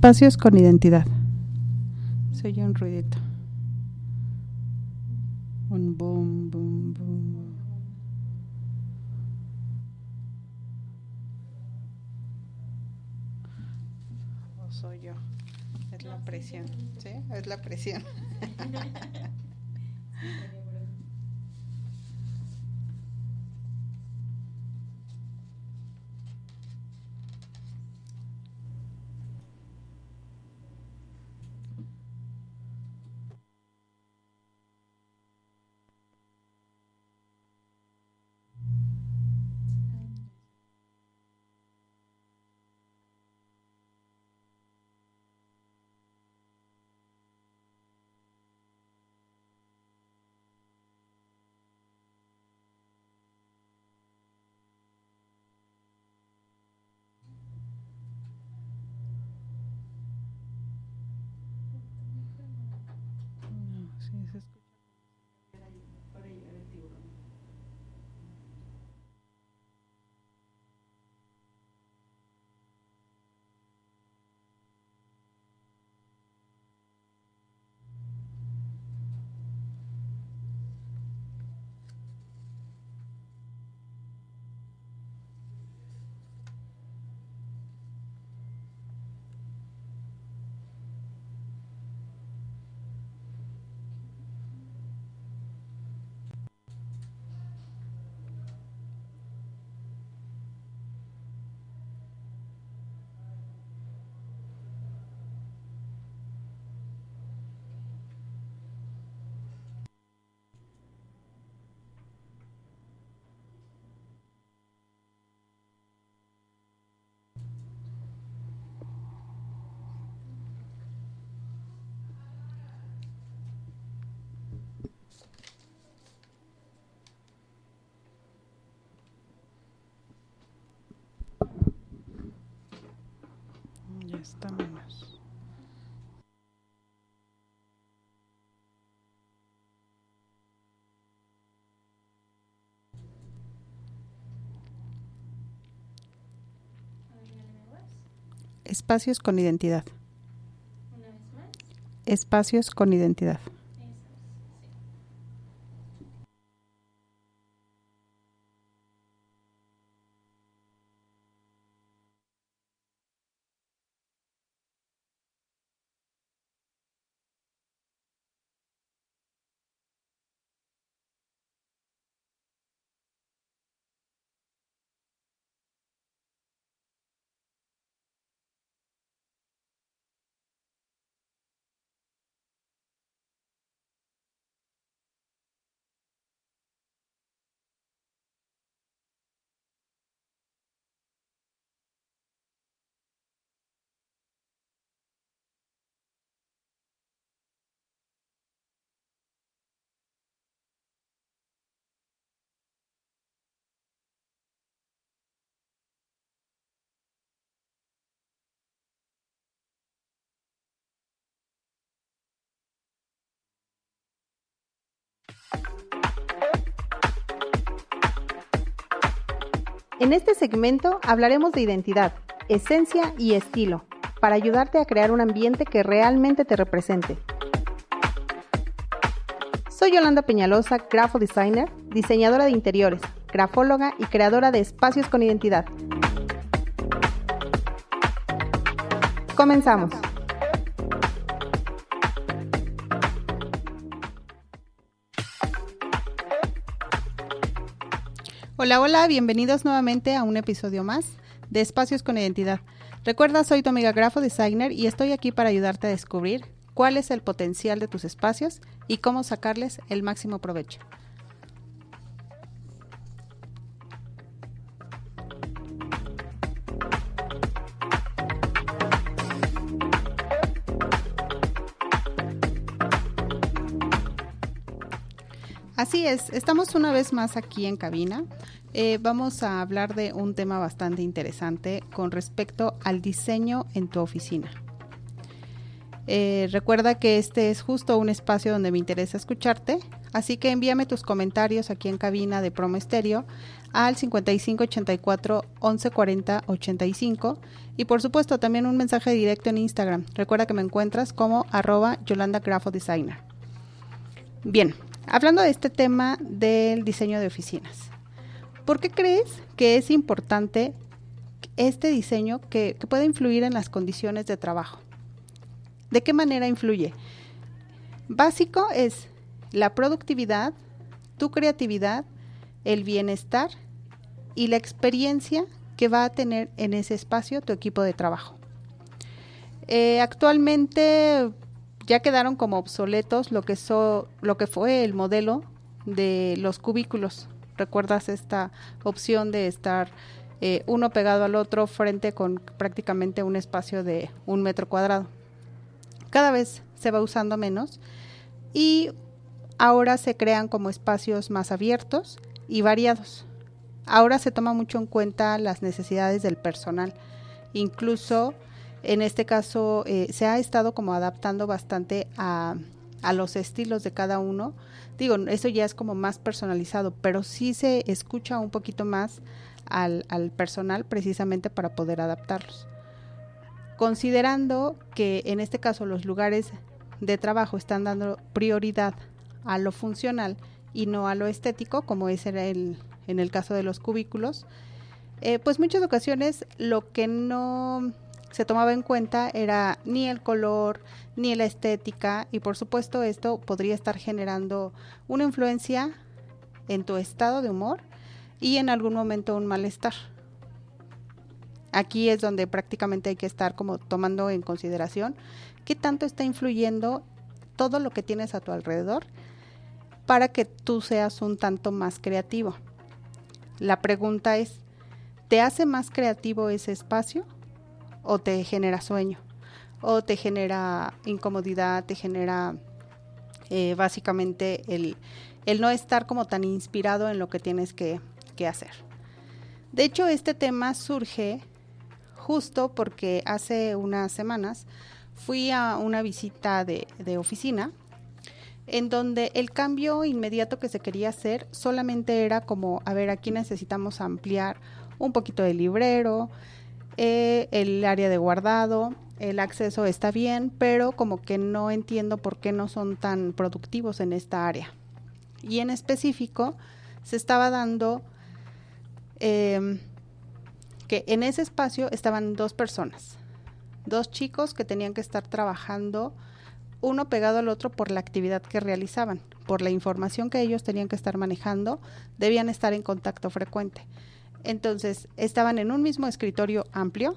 Espacios con identidad. Se oye un ruidito. Un boom, boom, boom. ¿O soy yo? Es la presión, ¿sí? Es la presión. Sí, se escucha. Para llegar el tiburón. Ya está menos. Espacios con identidad. Una vez más. Espacios con identidad. En este segmento hablaremos de identidad, esencia y estilo, para ayudarte a crear un ambiente que realmente te represente. Soy Yolanda Peñalosa, grapho designer, diseñadora de interiores, grafóloga y creadora de espacios con identidad. Comenzamos. Hola, hola, bienvenidos nuevamente a un episodio más de Espacios con Identidad. Recuerda, soy tu amiga grapho designer y estoy aquí para ayudarte a descubrir cuál es el potencial de tus espacios y cómo sacarles el máximo provecho. Así es, estamos una vez más aquí en cabina. Vamos a hablar de un tema bastante interesante con respecto al diseño en tu oficina. Recuerda que este es justo un espacio donde me interesa escucharte, Así que envíame tus comentarios aquí en cabina de Promo Estéreo al 5584 1140 85 y por supuesto también un mensaje directo en Instagram. Recuerda que me encuentras como @YolandaGrafoDesigner. Bien, hablando de este tema del diseño de oficinas, ¿por qué crees que es importante este diseño que puede influir en las condiciones de trabajo? ¿De qué manera influye? Básico es la productividad, tu creatividad, el bienestar y la experiencia que va a tener en ese espacio tu equipo de trabajo. Actualmente ya quedaron como obsoletos lo que fue el modelo de los cubículos. ¿Recuerdas esta opción de estar uno pegado al otro frente con prácticamente un espacio de 1 metro cuadrado? Cada vez se va usando menos y ahora se crean como espacios más abiertos y variados. Ahora se toma mucho en cuenta las necesidades del personal. Incluso en este caso se ha estado como adaptando bastante a los estilos de cada uno. Digo, eso ya es como más personalizado, pero sí se escucha un poquito más al personal precisamente para poder adaptarlos. Considerando que en este caso los lugares de trabajo están dando prioridad a lo funcional y no a lo estético, como es en el caso de los cubículos, pues muchas ocasiones lo que no se tomaba en cuenta era ni el color, ni la estética, y por supuesto esto podría estar generando una influencia en tu estado de humor y en algún momento un malestar. Aquí es donde prácticamente hay que estar como tomando en consideración qué tanto está influyendo todo lo que tienes a tu alrededor para que tú seas un tanto más creativo. La pregunta es, ¿te hace más creativo ese espacio o te genera sueño? ¿O te genera incomodidad, te genera básicamente el no estar como tan inspirado en lo que tienes que hacer? De hecho, este tema surge justo porque hace unas semanas fui a una visita de oficina en donde el cambio inmediato que se quería hacer solamente era como, a ver, aquí necesitamos ampliar un poquito de librero, el área de guardado, el acceso está bien, pero como que no entiendo por qué no son tan productivos en esta área. Y en específico se estaba dando que en ese espacio estaban 2 personas, 2 chicos que tenían que estar trabajando uno pegado al otro por la actividad que realizaban, por la información que ellos tenían que estar manejando, debían estar en contacto frecuente. Entonces, estaban en un mismo escritorio amplio,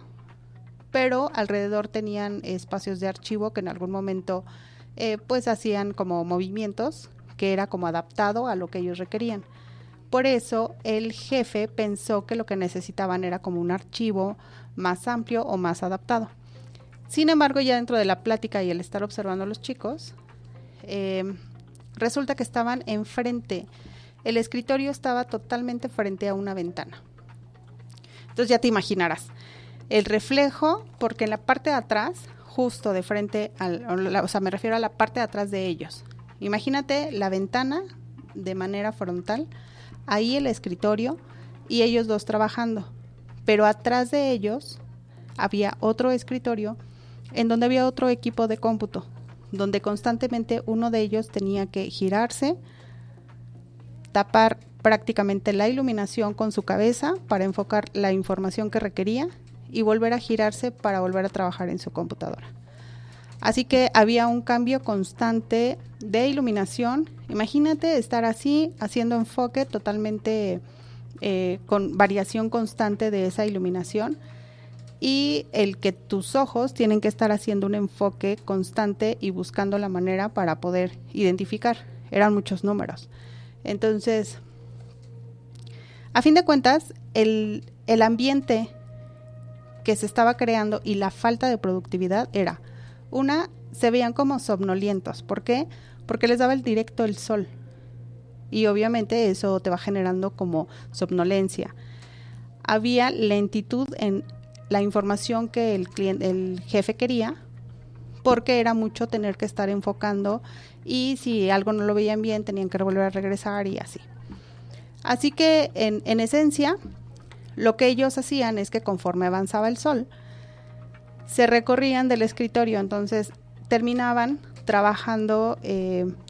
pero alrededor tenían espacios de archivo que en algún momento pues hacían como movimientos que era como adaptado a lo que ellos requerían. Por eso el jefe pensó que lo que necesitaban era como un archivo más amplio o más adaptado. Sin embargo, ya dentro de la plática y el estar observando a los chicos, resulta que estaban enfrente. El escritorio estaba totalmente frente a una ventana. Entonces ya te imaginarás el reflejo, porque en la parte de atrás, justo de frente, o sea, me refiero a la parte de atrás de ellos. Imagínate la ventana de manera frontal, ahí el escritorio y ellos 2 trabajando. Pero atrás de ellos había otro escritorio en donde había otro equipo de cómputo, donde constantemente uno de ellos tenía que girarse, tapar prácticamente la iluminación con su cabeza para enfocar la información que requería y volver a girarse para volver a trabajar en su computadora. Así que había un cambio constante de iluminación. Imagínate estar así, haciendo enfoque totalmente con variación constante de esa iluminación, y el que tus ojos tienen que estar haciendo un enfoque constante y buscando la manera para poder identificar. Eran muchos números. Entonces, a fin de cuentas, el ambiente que se estaba creando y la falta de productividad era, se veían como somnolientos. ¿Por qué? Porque les daba el directo el sol. Y obviamente eso te va generando como somnolencia. Había lentitud en la información que el jefe quería, porque era mucho tener que estar enfocando y si algo no lo veían bien tenían que volver a regresar y así. Así que en esencia lo que ellos hacían es que conforme avanzaba el sol se recorrían del escritorio, entonces terminaban trabajando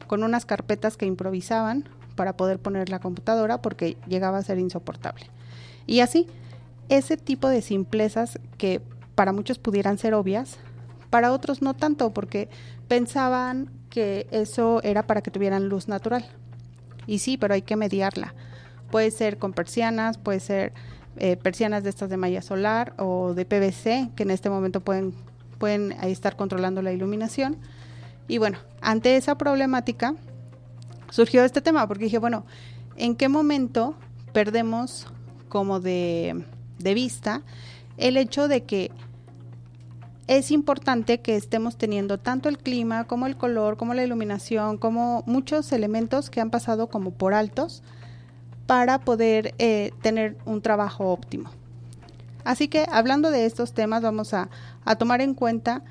con unas carpetas que improvisaban para poder poner la computadora porque llegaba a ser insoportable. Y así, ese tipo de simplezas que para muchos pudieran ser obvias, para otros no tanto, porque pensaban que eso era para que tuvieran luz natural. Y sí, pero hay que mediarla. Puede ser con persianas, puede ser persianas de estas de malla solar o de PVC, que en este momento pueden ahí estar controlando la iluminación. Y bueno, ante esa problemática surgió este tema, porque dije, bueno, ¿en qué momento perdemos como de vista el hecho de que es importante que estemos teniendo tanto el clima como el color, como la iluminación, como muchos elementos que han pasado como por altos para poder tener un trabajo óptimo? Así que hablando de estos temas vamos a tomar en cuenta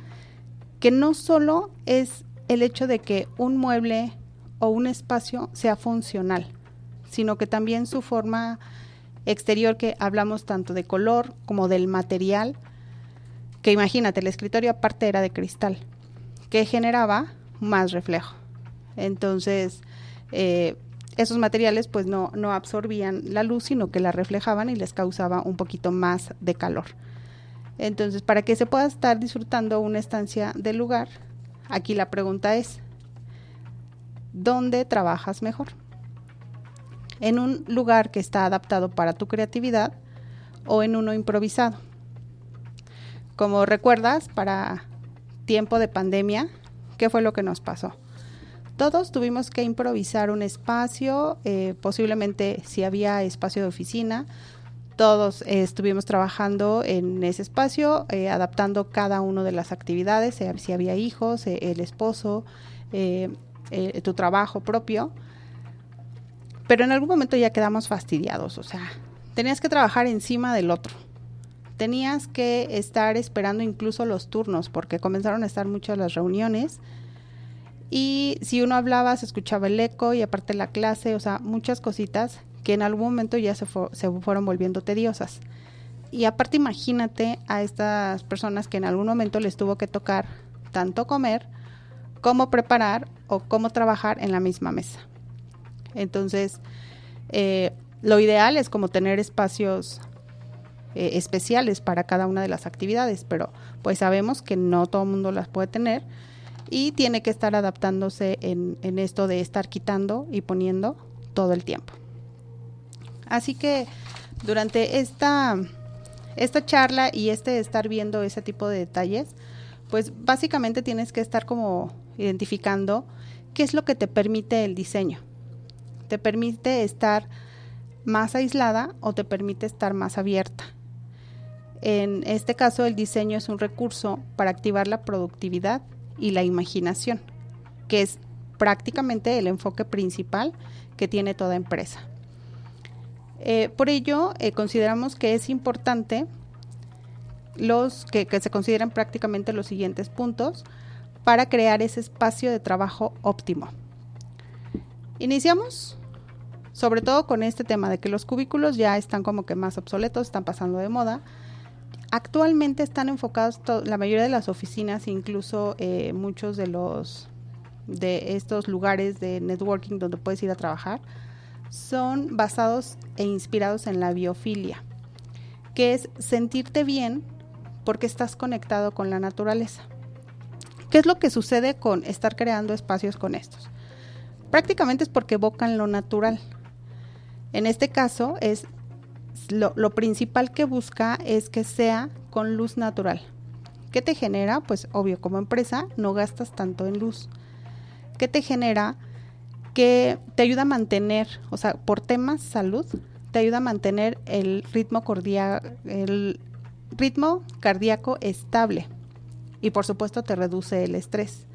que no solo es el hecho de que un mueble o un espacio sea funcional, sino que también su forma exterior, que hablamos tanto de color como del material, que imagínate, el escritorio aparte era de cristal, que generaba más reflejo. Entonces, esos materiales pues no absorbían la luz, sino que la reflejaban y les causaba un poquito más de calor. Entonces, para que se pueda estar disfrutando una estancia del lugar, aquí la pregunta es, ¿dónde trabajas mejor? ¿En un lugar que está adaptado para tu creatividad o en uno improvisado? Como recuerdas, para tiempo de pandemia, ¿qué fue lo que nos pasó? Todos tuvimos que improvisar un espacio, posiblemente si había espacio de oficina, todos estuvimos trabajando en ese espacio, adaptando cada una de las actividades, si había hijos, el esposo, tu trabajo propio. Pero en algún momento ya quedamos fastidiados, o sea, tenías que trabajar encima del otro. Tenías que estar esperando incluso los turnos, porque comenzaron a estar muchas las reuniones. Y si uno hablaba, se escuchaba el eco y aparte la clase, o sea, muchas cositas que en algún momento ya se fueron volviendo tediosas. Y aparte imagínate a estas personas que en algún momento les tuvo que tocar tanto comer, como preparar o cómo trabajar en la misma mesa. Entonces, lo ideal es como tener espacios especiales para cada una de las actividades, pero pues sabemos que no todo el mundo las puede tener y tiene que estar adaptándose en esto de estar quitando y poniendo todo el tiempo. Así que durante esta charla y estar viendo ese tipo de detalles, pues básicamente tienes que estar como identificando qué es lo que te permite el diseño. ¿Te permite estar más aislada o te permite estar más abierta? En este caso, el diseño es un recurso para activar la productividad y la imaginación, que es prácticamente el enfoque principal que tiene toda empresa. Por ello, consideramos que es importante que se consideran prácticamente los siguientes puntos para crear ese espacio de trabajo óptimo. Iniciamos sobre todo con este tema de que los cubículos ya están como que más obsoletos, están pasando de moda. Actualmente están enfocados la mayoría de las oficinas, incluso muchos de estos lugares de networking donde puedes ir a trabajar, son basados e inspirados en la biofilia, que es sentirte bien porque estás conectado con la naturaleza. ¿Qué es lo que sucede con estar creando espacios con estos? Prácticamente es porque evocan lo natural. En este caso es lo principal que busca es que sea con luz natural. ¿Qué te genera? Pues obvio, como empresa no gastas tanto en luz. ¿Qué te genera? Que te ayuda a mantener, o sea, por temas salud, te ayuda a mantener el ritmo cardíaco estable y por supuesto te reduce el estrés.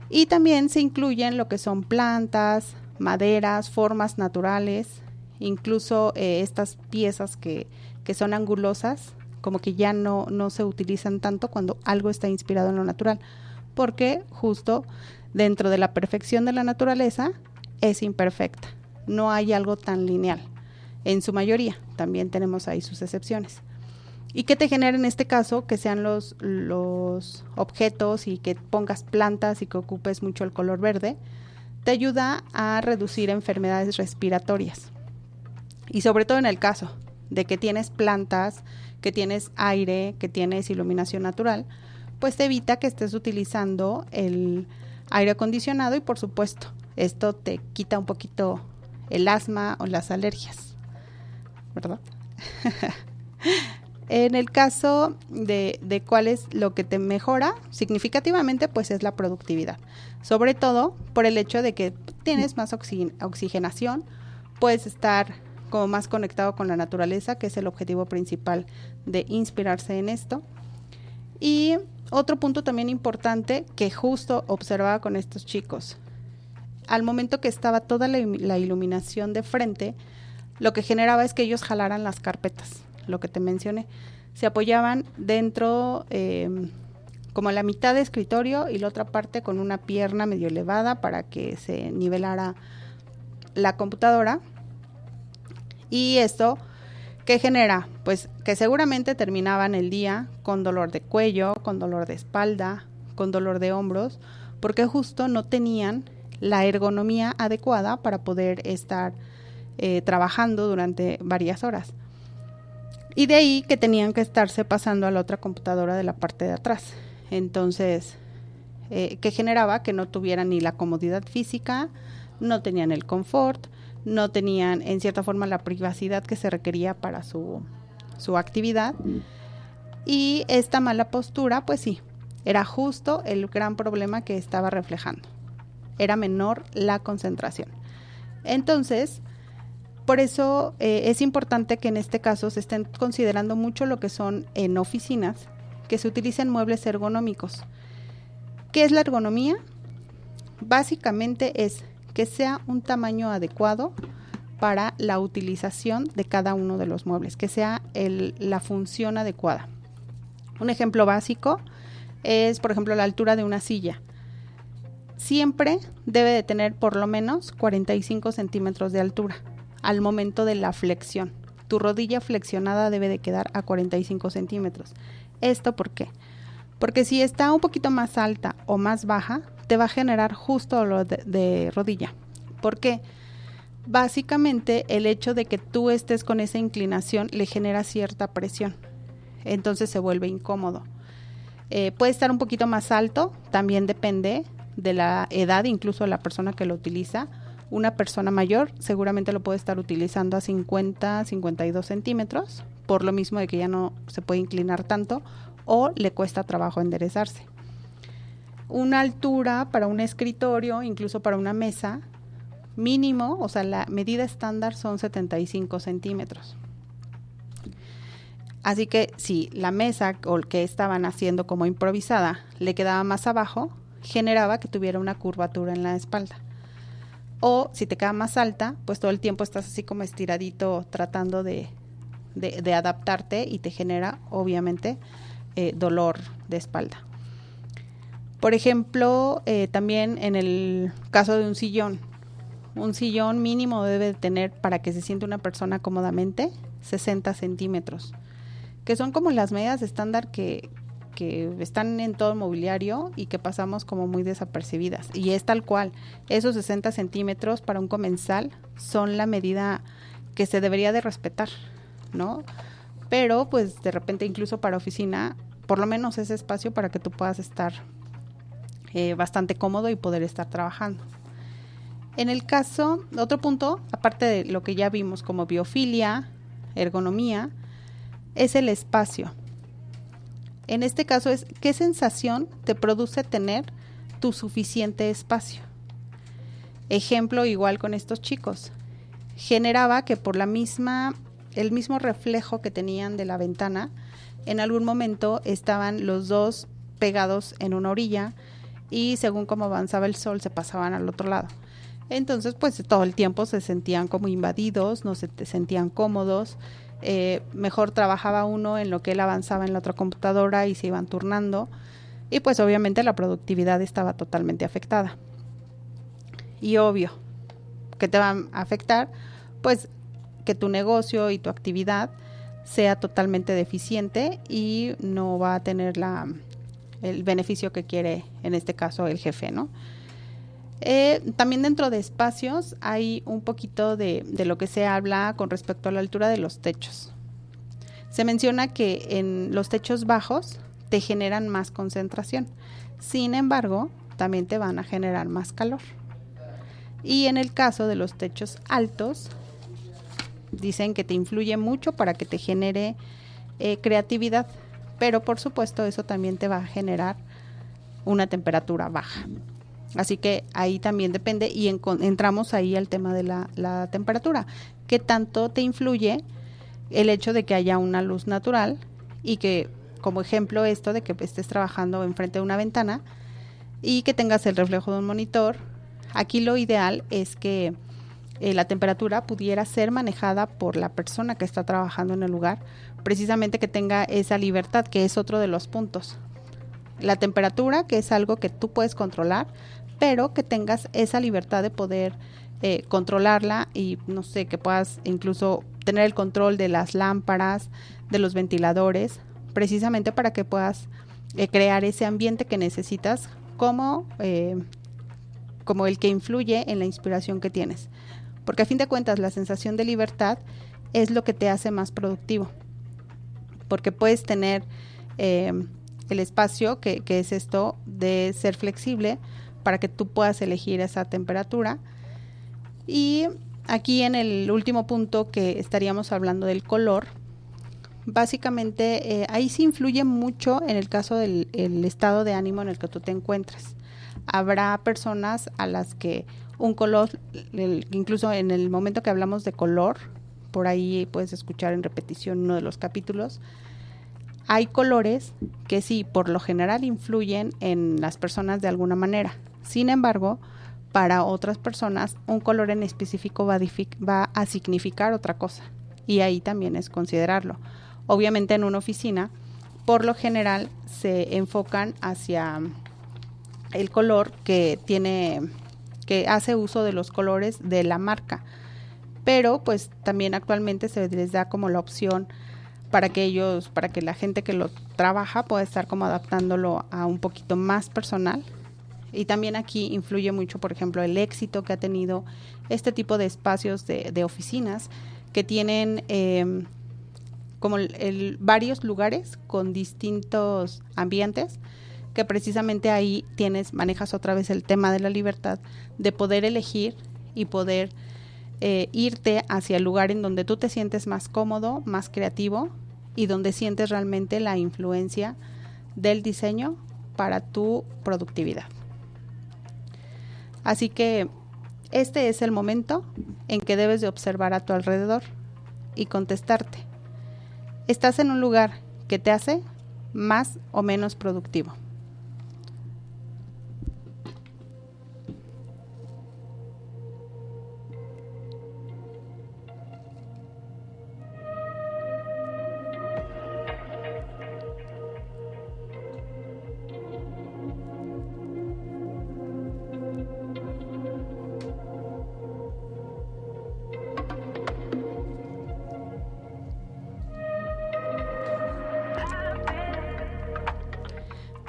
Y también se incluyen lo que son plantas, maderas, formas naturales, incluso estas piezas que son angulosas, como que ya no se utilizan tanto cuando algo está inspirado en lo natural, porque justo dentro de la perfección de la naturaleza es imperfecta, no hay algo tan lineal, en su mayoría, también tenemos ahí sus excepciones. ¿Y qué te genera en este caso? Que sean los objetos y que pongas plantas y que ocupes mucho el color verde, te ayuda a reducir enfermedades respiratorias. Y sobre todo en el caso de que tienes plantas, que tienes aire, que tienes iluminación natural, pues te evita que estés utilizando el aire acondicionado y por supuesto, esto te quita un poquito el asma o las alergias, ¿verdad? En el caso de cuál es lo que te mejora significativamente, pues es la productividad. Sobre todo por el hecho de que tienes más oxigenación, puedes estar como más conectado con la naturaleza, que es el objetivo principal de inspirarse en esto. Y otro punto también importante que justo observaba con estos chicos, al momento que estaba toda la iluminación de frente, lo que generaba es que ellos jalaran las carpetas, lo que te mencioné, se apoyaban dentro como la mitad de escritorio y la otra parte con una pierna medio elevada para que se nivelara la computadora. Y esto, ¿qué genera? Pues que seguramente terminaban el día con dolor de cuello, con dolor de espalda, con dolor de hombros, porque justo no tenían la ergonomía adecuada para poder estar trabajando durante varias horas. Y de ahí que tenían que estarse pasando a la otra computadora de la parte de atrás. Entonces, que generaba que no tuvieran ni la comodidad física, no tenían el confort, no tenían en cierta forma la privacidad que se requería para su actividad. Y esta mala postura, pues sí, era justo el gran problema que estaba reflejando. Era menor la concentración. Entonces, por eso es importante que en este caso se estén considerando mucho lo que son en oficinas, que se utilicen muebles ergonómicos. ¿Qué es la ergonomía? Básicamente es que sea un tamaño adecuado para la utilización de cada uno de los muebles, que sea la función adecuada. Un ejemplo básico es, por ejemplo, la altura de una silla. Siempre debe de tener por lo menos 45 centímetros de altura al momento de la flexión. Tu rodilla flexionada debe de quedar a 45 centímetros. ¿Esto por qué? Porque si está un poquito más alta o más baja, te va a generar justo dolor de rodilla. ¿Por qué? Básicamente el hecho de que tú estés con esa inclinación le genera cierta presión. Entonces se vuelve incómodo. Puede estar un poquito más alto, también depende de la edad, incluso de la persona que lo utiliza. Una persona mayor seguramente lo puede estar utilizando a 50, 52 centímetros, por lo mismo de que ya no se puede inclinar tanto o le cuesta trabajo enderezarse. Una altura para un escritorio, incluso para una mesa, mínimo, o sea, la medida estándar son 75 centímetros. Así que si la mesa o el que estaban haciendo como improvisada le quedaba más abajo, generaba que tuviera una curvatura en la espalda. O si te queda más alta, pues todo el tiempo estás así como estiradito tratando de adaptarte y te genera obviamente dolor de espalda. Por ejemplo, también en el caso de un sillón mínimo debe de tener, para que se siente una persona cómodamente, 60 centímetros, que son como las medidas estándar que están en todo el mobiliario y que pasamos como muy desapercibidas. Y es tal cual, esos 60 centímetros para un comensal son la medida que se debería de respetar, ¿no? Pero pues de repente incluso para oficina, por lo menos ese espacio para que tú puedas estar bastante cómodo y poder estar trabajando. En el caso, otro punto, aparte de lo que ya vimos como biofilia, ergonomía, es el espacio. En este caso es qué sensación te produce tener tu suficiente espacio. Ejemplo igual con estos chicos. Generaba que por el mismo reflejo que tenían de la ventana, en algún momento estaban los dos pegados en una orilla y según cómo avanzaba el sol se pasaban al otro lado. Entonces pues todo el tiempo se sentían como invadidos, no se sentían cómodos mejor trabajaba uno en lo que él avanzaba en la otra computadora y se iban turnando, y pues obviamente la productividad estaba totalmente afectada. Y obvio, ¿qué te va a afectar? Pues que tu negocio y tu actividad sea totalmente deficiente y no va a tener el beneficio que quiere, en este caso, el jefe, ¿no? También dentro de espacios hay un poquito de lo que se habla con respecto a la altura de los techos. Se menciona que en los techos bajos te generan más concentración, sin embargo, también te van a generar más calor. Y en el caso de los techos altos, dicen que te influye mucho para que te genere creatividad, pero por supuesto eso también te va a generar una temperatura baja. Así que ahí también depende y entramos ahí al tema de la temperatura. ¿Qué tanto te influye el hecho de que haya una luz natural y que, como ejemplo, esto de que estés trabajando enfrente de una ventana y que tengas el reflejo de un monitor? Aquí lo ideal es que la temperatura pudiera ser manejada por la persona que está trabajando en el lugar, precisamente que tenga esa libertad, que es otro de los puntos. La temperatura, que es algo que tú puedes controlar, pero que tengas esa libertad de poder controlarla y no sé, que puedas incluso tener el control de las lámparas, de los ventiladores, precisamente para que puedas crear ese ambiente que necesitas como el que influye en la inspiración que tienes. Porque a fin de cuentas la sensación de libertad es lo que te hace más productivo. Porque puedes tener el espacio, que es esto de ser flexible, para que tú puedas elegir esa temperatura. Y aquí en el último punto que estaríamos hablando del color, básicamente ahí sí influye mucho en el caso del estado de ánimo en el que tú te encuentres. Habrá personas a las que un color, incluso en el momento que hablamos de color, por ahí puedes escuchar en repetición uno de los capítulos, hay colores que sí, por lo general influyen en las personas de alguna manera. Sin embargo, para otras personas, un color en específico va a significar otra cosa. Y ahí también es considerarlo. Obviamente en una oficina, por lo general, se enfocan hacia el color que hace uso de los colores de la marca. Pero pues también actualmente se les da como la opción para que la gente que lo trabaja pueda estar como adaptándolo a un poquito más personal. Y también aquí influye mucho, por ejemplo, el éxito que ha tenido este tipo de espacios de oficinas que tienen varios lugares con distintos ambientes, que precisamente ahí manejas otra vez el tema de la libertad, de poder elegir y poder irte hacia el lugar en donde tú te sientes más cómodo, más creativo y donde sientes realmente la influencia del diseño para tu productividad. Así que este es el momento en que debes de observar a tu alrededor y contestarte: ¿estás en un lugar que te hace más o menos productivo?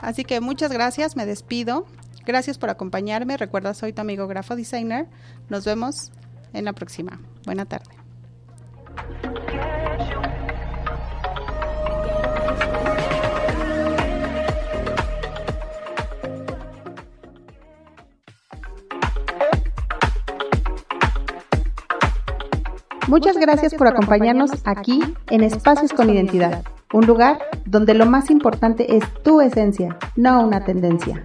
Así que muchas gracias, me despido. Gracias por acompañarme. Recuerda, soy tu amigo Grafo Designer. Nos vemos en la próxima. Buena tarde. Muchas gracias por acompañarnos aquí en Espacios con Identidad, un lugar donde lo más importante es tu esencia, no una tendencia.